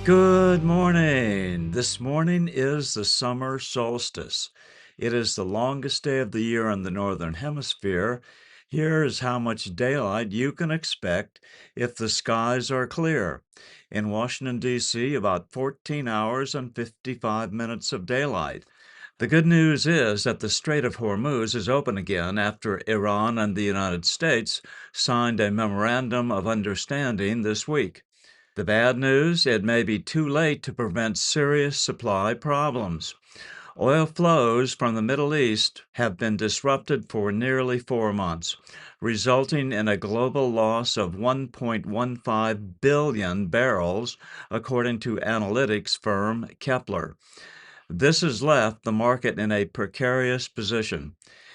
Good morning. This morning is the summer solstice. It is the longest day of the year in the Northern Hemisphere. Here is how much daylight you can expect if the skies are clear. In Washington, D.C., about 14 hours and 55 minutes of daylight. The good news is that the Strait of Hormuz is open again after Iran and the United States signed a memorandum of understanding this week. The bad news, it may be too late to prevent serious supply problems. Oil flows from the Middle East have been disrupted for nearly 4 months, resulting in a global loss of 1.15 billion barrels, according to analytics firm Kepler. This has left the market in a precarious position.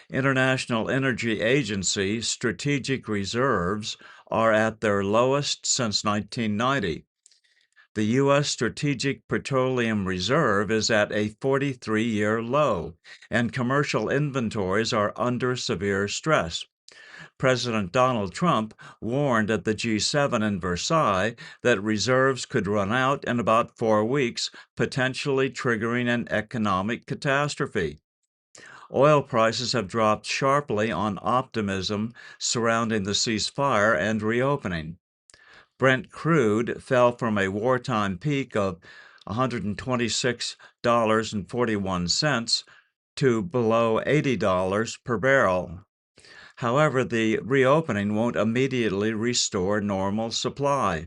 International Energy Agency strategic reserves are at their lowest since 1990. The U.S. Strategic Petroleum Reserve is at a 43-year low, and commercial inventories are under severe stress. President Donald Trump warned at the G7 in Versailles that reserves could run out in about 4 weeks, potentially triggering an economic catastrophe. Oil prices have dropped sharply on optimism surrounding the ceasefire and reopening. Brent crude fell from a wartime peak of $126.41 to below $80 per barrel. However, the reopening won't immediately restore normal supply.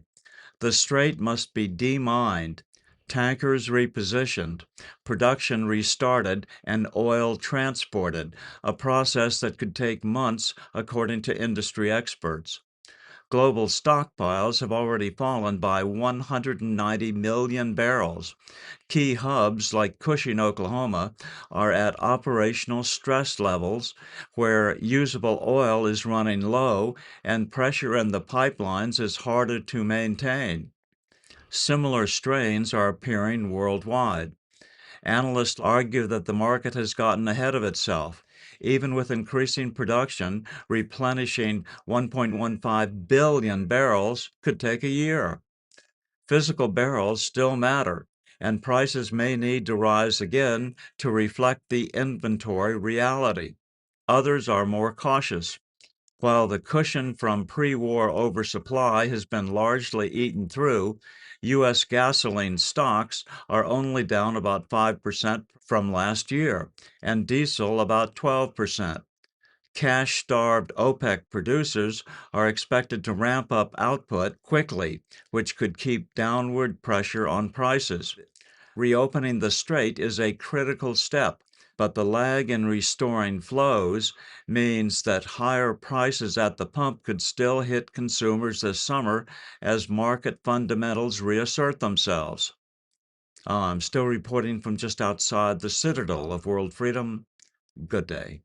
The strait must be demined, tankers repositioned, production restarted, and oil transported, a process that could take months, according to industry experts. Global stockpiles have already fallen by 190 million barrels. Key hubs like Cushing, Oklahoma, are at operational stress levels where usable oil is running low and pressure in the pipelines is harder to maintain. Similar strains are appearing worldwide. Analysts argue that the market has gotten ahead of itself. Even with increasing production, replenishing 1.15 billion barrels could take a year. Physical barrels still matter, and prices may need to rise again to reflect the inventory reality. Others are more cautious. While the cushion from pre-war oversupply has been largely eaten through, U.S. gasoline stocks are only down about 5% from last year, and diesel about 12%. Cash-starved OPEC producers are expected to ramp up output quickly, which could keep downward pressure on prices. Reopening the strait is a critical step, but the lag in restoring flows means that higher prices at the pump could still hit consumers this summer as market fundamentals reassert themselves. I'm still reporting from just outside the citadel of world freedom. Good day.